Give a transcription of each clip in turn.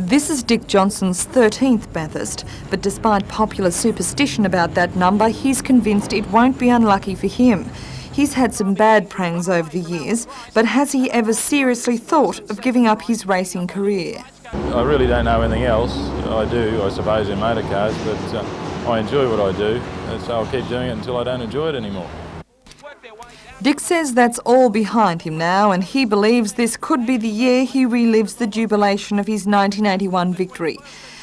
This is Dick Johnson's 13th Bathurst, but despite popular superstition about that number, he's convinced it won't be unlucky for him. He's had some bad prangs over the years, but has he ever seriously thought of giving up his racing career? I really don't know anything else. I do, I suppose, in motor cars, but I enjoy what I do, so I'll keep doing it until I don't enjoy it anymore. Dick says that's all behind him now, and he believes this could be the year he relives the jubilation of his 1981 victory.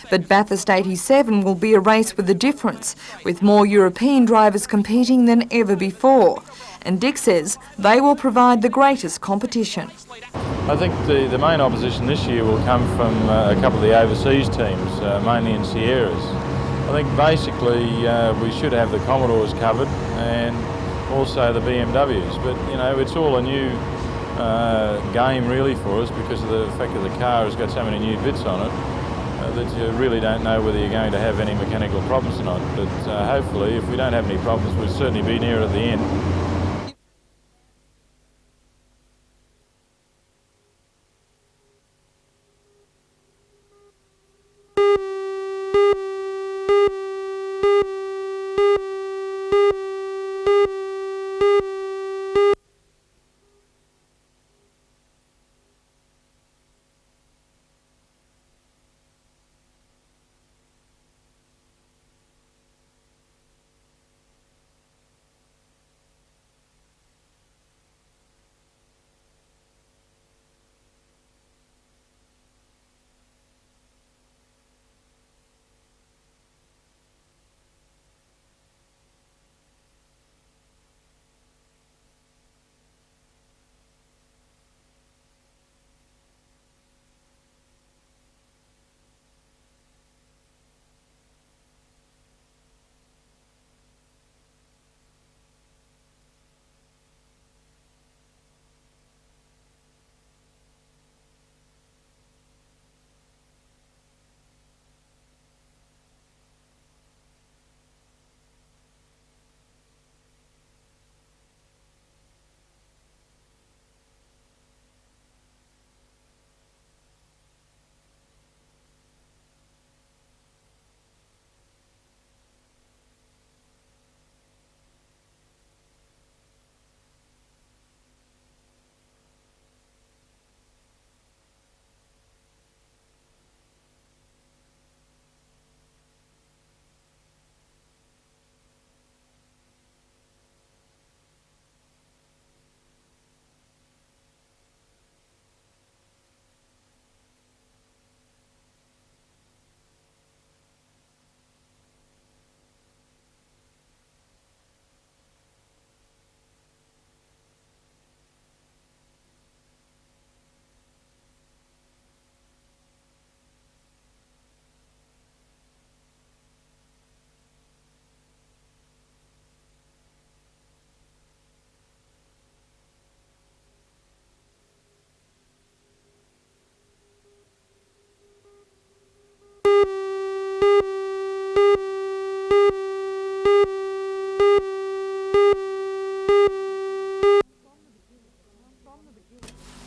But Bathurst 87 will be a race with a difference, with more European drivers competing than ever before. And Dick says they will provide the greatest competition. I think the main opposition this year will come from a couple of the overseas teams, mainly in Sierras. I think basically we should have the Commodores covered and also the BMWs, but you know, it's all a new game really for us because of the fact that the car has got so many new bits on it that you really don't know whether you're going to have any mechanical problems or not. But hopefully, if we don't have any problems, we'll certainly be near at the end.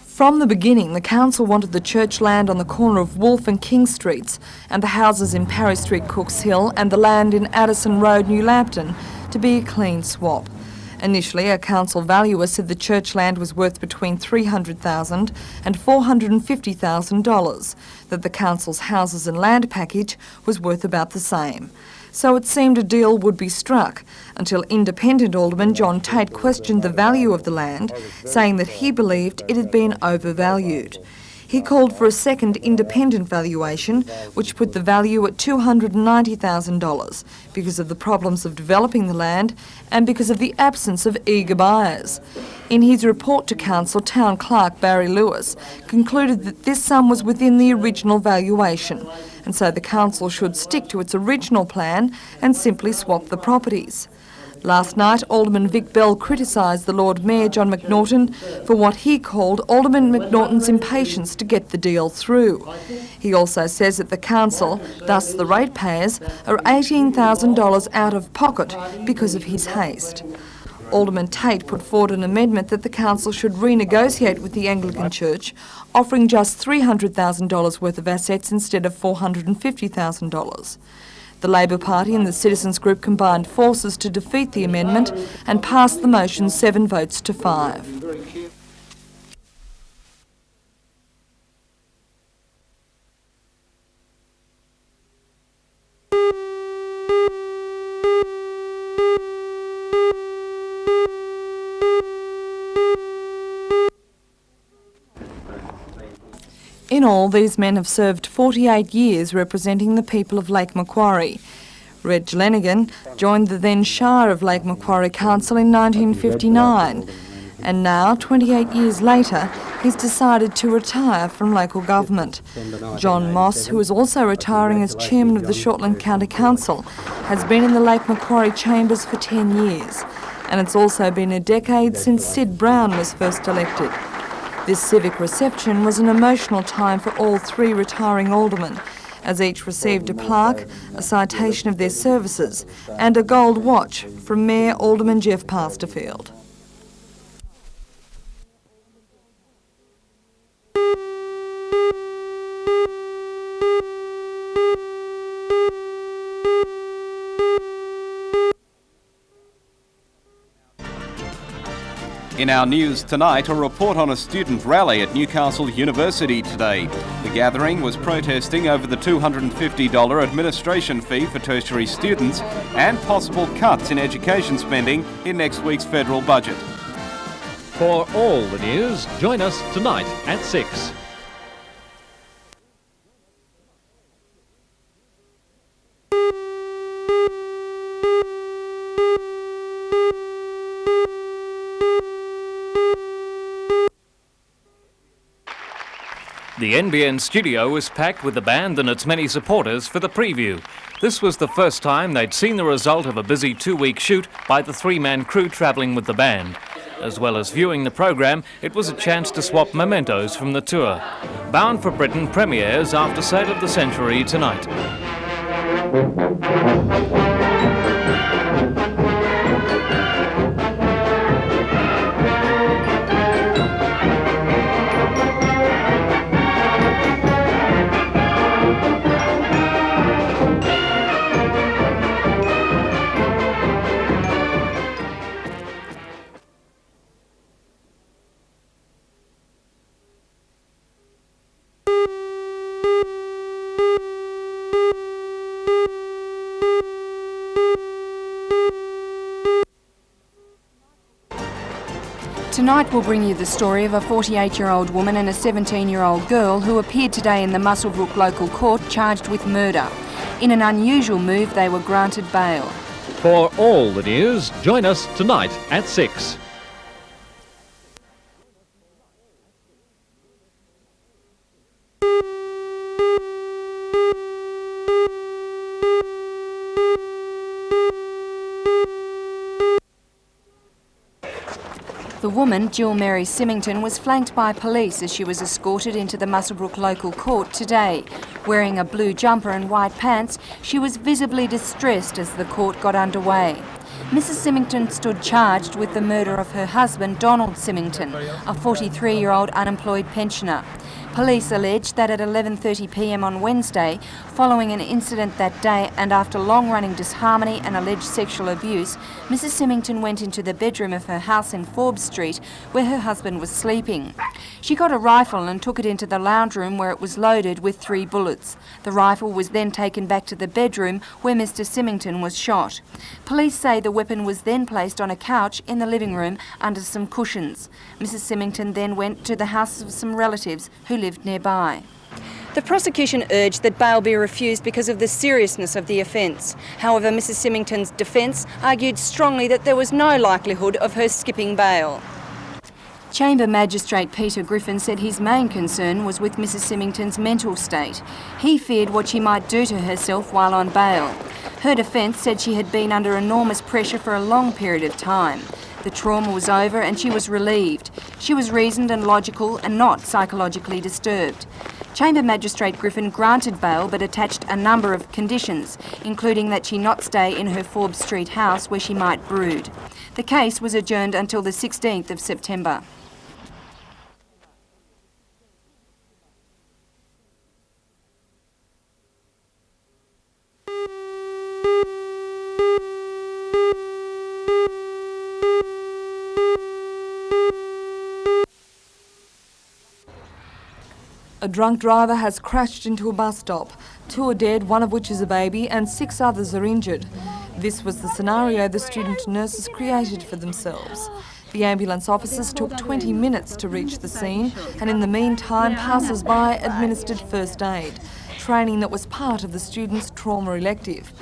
From the beginning, the council wanted the church land on the corner of Wolfe and King Streets and the houses in Parry Street, Cooks Hill and the land in Addison Road, New Lambton to be a clean swap. Initially, a council valuer said the church land was worth between $300,000 and $450,000, that the council's houses and land package was worth about the same. So it seemed a deal would be struck until independent Alderman John Tate questioned the value of the land, saying that he believed it had been overvalued. He called for a second independent valuation, which put the value at $290,000 because of the problems of developing the land and because of the absence of eager buyers. In his report to Council, Town Clerk Barry Lewis concluded that this sum was within the original valuation, and so the council should stick to its original plan and simply swap the properties. Last night, Alderman Vic Bell criticised the Lord Mayor John McNaughton for what he called Alderman McNaughton's impatience to get the deal through. He also says that the council, thus the ratepayers, are $18,000 out of pocket because of his haste. Alderman Tate put forward an amendment that the council should renegotiate with the Anglican Church, offering just $300,000 worth of assets instead of $450,000. The Labor Party and the Citizens Group combined forces to defeat the amendment and passed the motion 7 votes to 5. In all, these men have served 48 years representing the people of Lake Macquarie. Reg Lenigan joined the then Shire of Lake Macquarie Council in 1959, and now, 28 years later, he's decided to retire from local government. John Moss, who is also retiring as chairman of the Shortland County Council, has been in the Lake Macquarie chambers for 10 years, and it's also been a decade since Sid Brown was first elected. This civic reception was an emotional time for all 3 retiring aldermen, as each received a plaque, a citation of their services, and a gold watch from Mayor Alderman Jeff Pasterfield. In our news tonight, a report on a student rally at Newcastle University today. The gathering was protesting over the $250 administration fee for tertiary students and possible cuts in education spending in next week's federal budget. For all the news, join us tonight at 6. The NBN studio was packed with the band and its many supporters for the preview. This was the first time they'd seen the result of a busy 2-week shoot by the 3-man crew travelling with the band. As well as viewing the program, it was a chance to swap mementos from the tour. Bound for Britain premieres after Sale of the Century tonight. Tonight we'll bring you the story of a 48-year-old woman and a 17-year-old girl who appeared today in the Muswellbrook local court charged with murder. In an unusual move, they were granted bail. For all the news, join us tonight at 6. The woman, Jill Mary Symington, was flanked by police as she was escorted into the Muswellbrook local court today. Wearing a blue jumper and white pants, she was visibly distressed as the court got underway. Mrs Symington stood charged with the murder of her husband, Donald Symington, a 43-year-old unemployed pensioner. Police alleged that at 11:30 p.m. on Wednesday, following an incident that day and after long-running disharmony and alleged sexual abuse, Mrs Symington went into the bedroom of her house in Forbes Street where her husband was sleeping. She got a rifle and took it into the lounge room where it was loaded with 3 bullets. The rifle was then taken back to the bedroom where Mr Symington was shot. Police say the weapon was then placed on a couch in the living room under some cushions. Mrs Symington then went to the house of some relatives who lived nearby. The prosecution urged that bail be refused because of the seriousness of the offence. However, Mrs Symington's defence argued strongly that there was no likelihood of her skipping bail. Chamber Magistrate Peter Griffin said his main concern was with Mrs Symington's mental state. He feared what she might do to herself while on bail. Her defence said she had been under enormous pressure for a long period of time. The trauma was over and she was relieved. She was reasoned and logical and not psychologically disturbed. Chamber Magistrate Griffin granted bail but attached a number of conditions, including that she not stay in her Forbes Street house where she might brood. The case was adjourned until the 16th of September. A drunk driver has crashed into a bus stop. 2 are dead, one of which is a baby, and 6 others are injured. This was the scenario the student nurses created for themselves. The ambulance officers took 20 minutes to reach the scene, and in the meantime, passers-by administered first aid, training that was part of the students' trauma elective.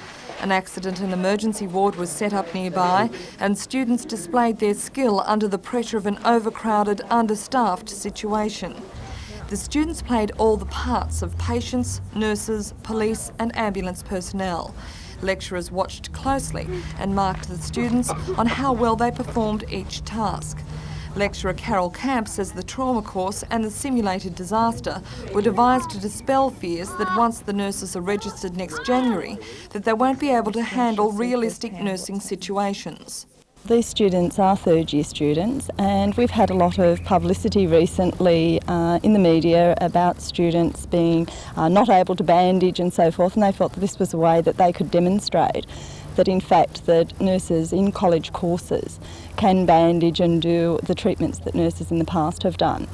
An accident and emergency ward was set up nearby, and students displayed their skill under the pressure of an overcrowded, understaffed situation. The students played all the parts of patients, nurses, police and ambulance personnel. Lecturers watched closely and marked the students on how well they performed each task. Lecturer Carol Camp says the trauma course and the simulated disaster were devised to dispel fears that once the nurses are registered next January, that they won't be able to handle realistic nursing situations. These students are third-year students, and we've had a lot of publicity recently in the media about students being not able to bandage and so forth, and they felt that this was a way that they could demonstrate that in fact that nurses in college courses can bandage and do the treatments that nurses in the past have done.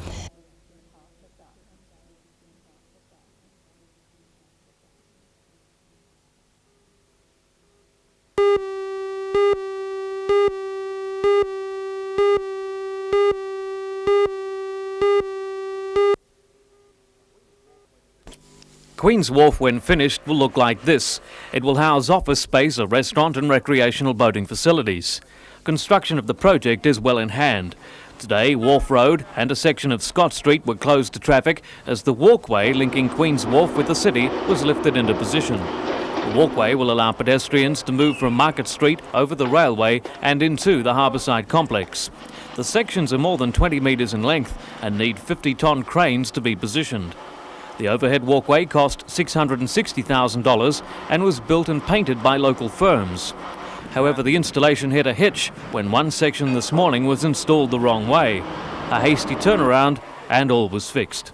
Queen's Wharf, when finished, will look like this. It will house office space, a restaurant and recreational boating facilities. Construction of the project is well in hand. Today, Wharf Road and a section of Scott Street were closed to traffic as the walkway linking Queen's Wharf with the city was lifted into position. The walkway will allow pedestrians to move from Market Street over the railway and into the harbourside complex. The sections are more than 20 metres in length and need 50-tonne cranes to be positioned. The overhead walkway cost $660,000 and was built and painted by local firms. However, the installation hit a hitch when one section this morning was installed the wrong way. A hasty turnaround and all was fixed.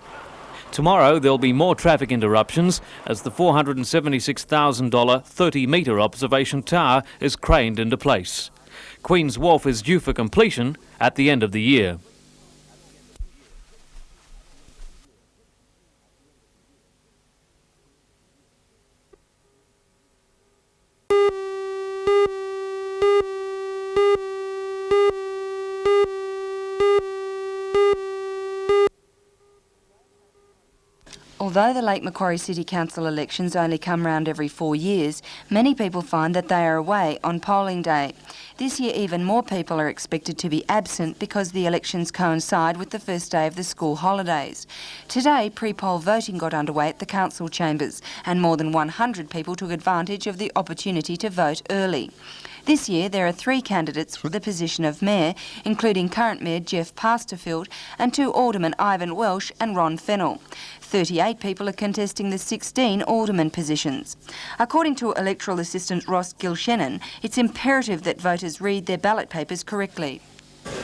Tomorrow there'll be more traffic interruptions as the $476,000 30-metre observation tower is craned into place. Queen's Wharf is due for completion at the end of the year. Although the Lake Macquarie City Council elections only come round every 4 years, many people find that they are away on polling day. This year even more people are expected to be absent because the elections coincide with the first day of the school holidays. Today, pre-poll voting got underway at the council chambers and more than 100 people took advantage of the opportunity to vote early. This year there are 3 candidates for the position of Mayor, including current Mayor Jeff Pasterfield and 2 Aldermen Ivan Welsh and Ron Fennell. 38 people are contesting the 16 alderman positions. According to electoral assistant Ross Gilshannon, it's imperative that voters read their ballot papers correctly.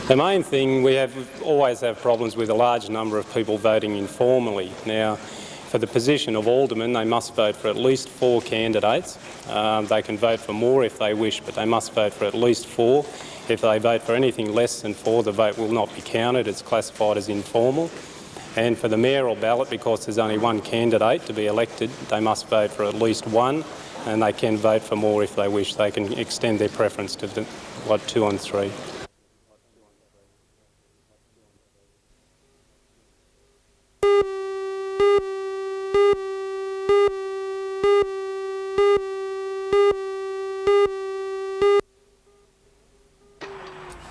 The main thing, we always have problems with a large number of people voting informally. Now, for the position of alderman, they must vote for at least 4 candidates. They can vote for more if they wish, but they must vote for at least 4. If they vote for anything less than 4, the vote will not be counted. It's classified as informal. And for the mayoral ballot, because there's only 1 candidate to be elected, they must vote for at least 1, and they can vote for more if they wish. They can extend their preference to 2 and 3.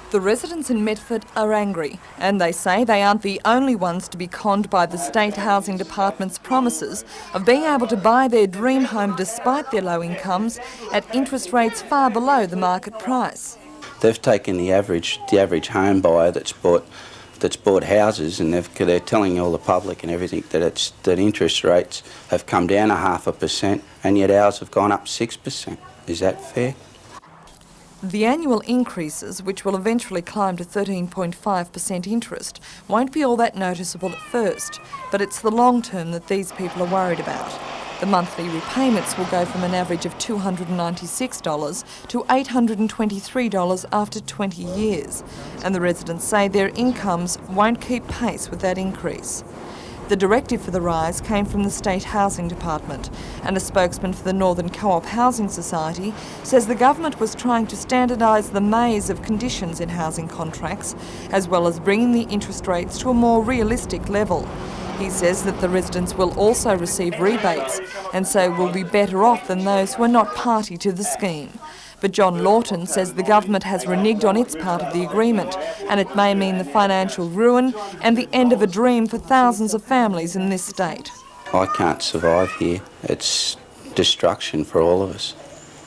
The residents in Medford are angry, and they say they aren't the only ones to be conned by the State Housing Department's promises of being able to buy their dream home despite their low incomes at interest rates far below the market price. They've taken the average home buyer that's bought houses, and they're telling all the public and everything that interest rates have come down 0.5%, and yet ours have gone up 6%. Is that fair? The annual increases, which will eventually climb to 13.5% interest, won't be all that noticeable at first, but it's the long term that these people are worried about. The monthly repayments will go from an average of $296 to $823 after 20 years, and the residents say their incomes won't keep pace with that increase. The directive for the rise came from the State Housing Department, and a spokesman for the Northern Co-op Housing Society says the government was trying to standardise the maze of conditions in housing contracts, as well as bringing the interest rates to a more realistic level. He says that the residents will also receive rebates, and so will be better off than those who are not party to the scheme. But John Lawton says the government has reneged on its part of the agreement, and it may mean the financial ruin and the end of a dream for thousands of families in this state. I can't survive here. It's destruction for all of us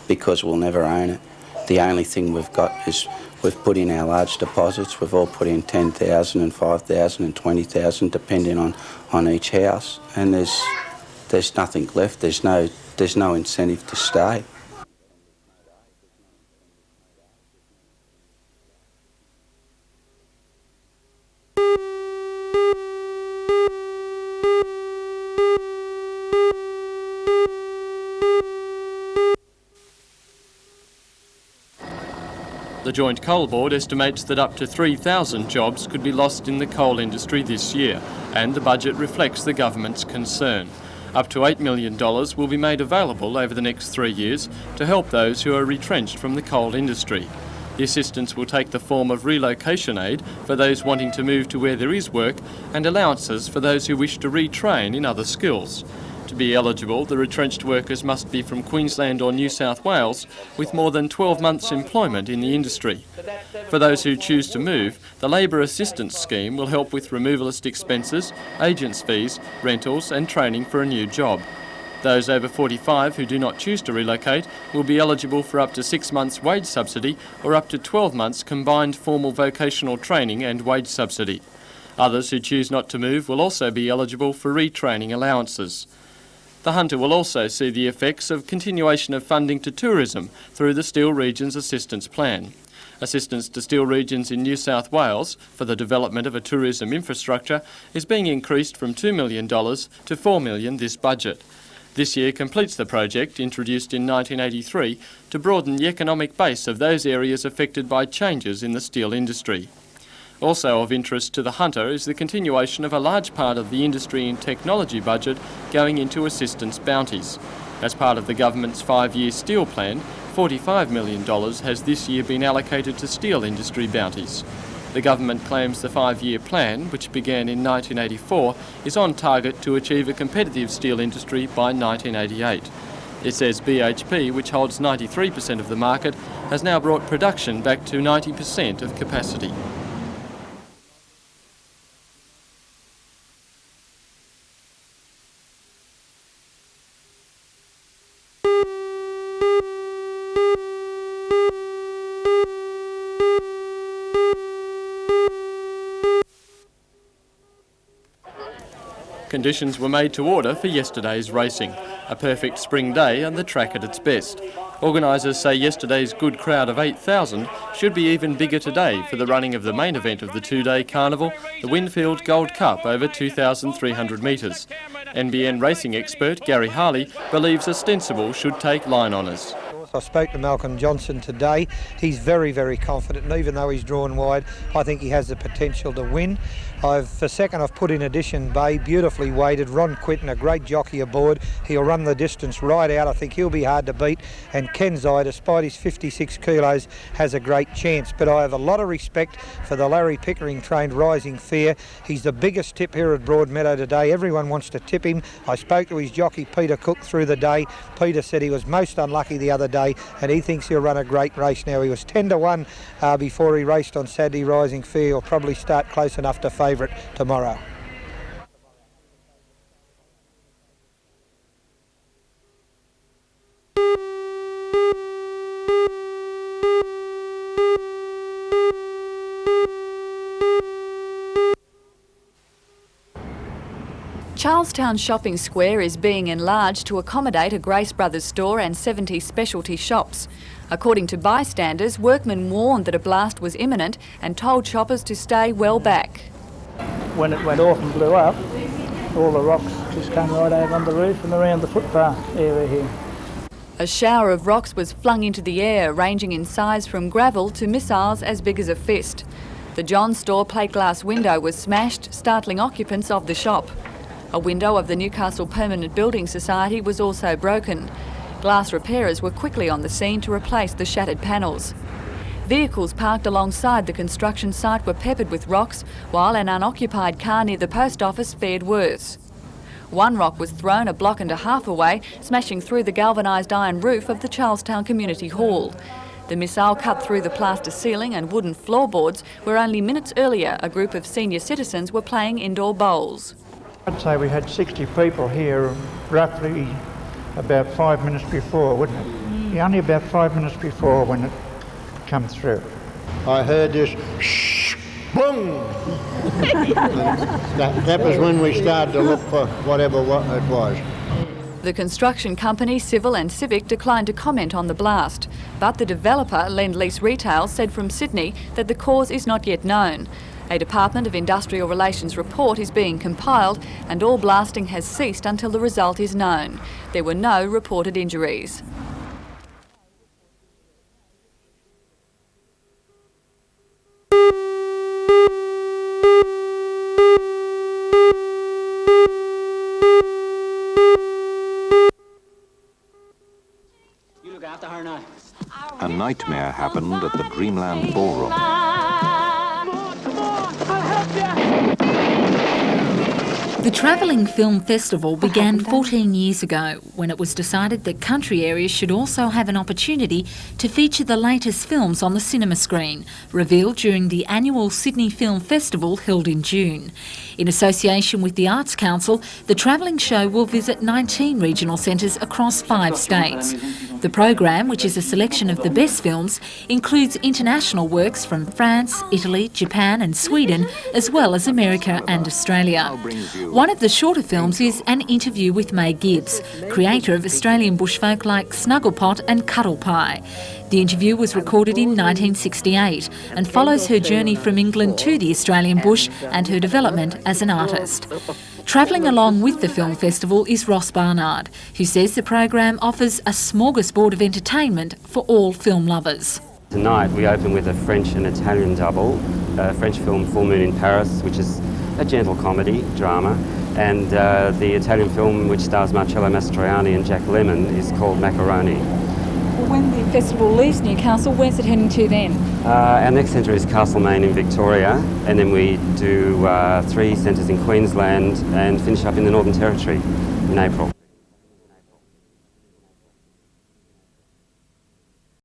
because we'll never own it. The only thing we've got is we've put in our large deposits. We've all put in 10,000 and 5,000 and 20,000 depending on each house, and there's nothing left. There's no incentive to stay. The Joint Coal Board estimates that up to 3,000 jobs could be lost in the coal industry this year, and the budget reflects the government's concern. Up to $8 million will be made available over the next 3 years to help those who are retrenched from the coal industry. The assistance will take the form of relocation aid for those wanting to move to where there is work, and allowances for those who wish to retrain in other skills. To be eligible, the retrenched workers must be from Queensland or New South Wales with more than 12 months' employment in the industry. For those who choose to move, the Labour Assistance Scheme will help with removalist expenses, agents' fees, rentals and training for a new job. Those over 45 who do not choose to relocate will be eligible for up to 6 months' wage subsidy or up to 12 months' combined formal vocational training and wage subsidy. Others who choose not to move will also be eligible for retraining allowances. The Hunter will also see the effects of continuation of funding to tourism through the Steel Regions Assistance Plan. Assistance to steel regions in New South Wales for the development of a tourism infrastructure is being increased from $2 million to $4 million this budget. This year completes the project, introduced in 1983, to broaden the economic base of those areas affected by changes in the steel industry. Also of interest to the Hunter is the continuation of a large part of the industry and technology budget going into assistance bounties. As part of the government's 5-year steel plan, $45 million has this year been allocated to steel industry bounties. The government claims the 5-year plan, which began in 1984, is on target to achieve a competitive steel industry by 1988. It says BHP, which holds 93% of the market, has now brought production back to 90% of capacity. Conditions were made to order for yesterday's racing. A perfect spring day and the track at its best. Organisers say yesterday's good crowd of 8,000 should be even bigger today for the running of the main event of the 2-day carnival, the Winfield Gold Cup over 2,300 metres. NBN racing expert Gary Harley believes Ostensible should take line honours. I spoke to Malcolm Johnson today. He's very, very confident, and even though he's drawn wide, I think he has the potential to win. For second, I've put in Edition Bay, beautifully weighted. Ron Quinton, a great jockey aboard. He'll run the distance right out. I think he'll be hard to beat. And Kenzai, despite his 56 kilos, has a great chance. But I have a lot of respect for the Larry Pickering trained Rising Fear. He's the biggest tip here at Broadmeadow today. Everyone wants to tip him. I spoke to his jockey Peter Cook through the day. Peter said he was most unlucky the other day, and he thinks he'll run a great race now. He was 10-1 before he raced on Saturday. Rising Fear will probably start close enough to favourite tomorrow. Charlestown Shopping Square is being enlarged to accommodate a Grace Brothers store and 70 specialty shops. According to bystanders, workmen warned that a blast was imminent and told shoppers to stay well back. When it went off and blew up, all the rocks just came right over on the roof and around the footpath area here. A shower of rocks was flung into the air, ranging in size from gravel to missiles as big as a fist. The John store plate glass window was smashed, startling occupants of the shop. A window of the Newcastle Permanent Building Society was also broken. Glass repairers were quickly on the scene to replace the shattered panels. Vehicles parked alongside the construction site were peppered with rocks, while an unoccupied car near the post office fared worse. One rock was thrown a block and a half away, smashing through the galvanised iron roof of the Charlestown Community Hall. The missile cut through the plaster ceiling and wooden floorboards, where only minutes earlier a group of senior citizens were playing indoor bowls. I'd say we had 60 people here roughly about 5 minutes before, wouldn't it? Yeah, only about 5 minutes before when it come through. I heard this shh, boom. that was when we started to look for whatever it was. The construction company, Civil and Civic, declined to comment on the blast, but the developer, Lend Lease Retail, said from Sydney that the cause is not yet known. A Department of Industrial Relations report is being compiled and all blasting has ceased until the result is known. There were no reported injuries. A nightmare happened at the Dreamland Ballroom. The Travelling Film Festival began 14 years ago when it was decided that country areas should also have an opportunity to feature the latest films on the cinema screen, revealed during the annual Sydney Film Festival held in June. In association with the Arts Council, the travelling show will visit 19 regional centres across 5 states. The program, which is a selection of the best films, includes international works from France, Italy, Japan and Sweden, as well as America and Australia. One of the shorter films is An Interview with May Gibbs, creator of Australian bushfolk like Snugglepot and Cuddle Pie. The interview was recorded in 1968 and follows her journey from England to the Australian bush and her development as an artist. Travelling along with the film festival is Ross Barnard, who says the program offers a smorgasbord of entertainment for all film lovers. Tonight we open with a French and Italian double, a French film Full Moon in Paris, which is a gentle comedy, drama, and the Italian film which stars Marcello Mastroianni and Jack Lemmon is called Macaroni. Well, when the festival leaves Newcastle, where's it heading to then? Our next centre is Castlemaine in Victoria, and then we do 3 centres in Queensland and finish up in the Northern Territory in April.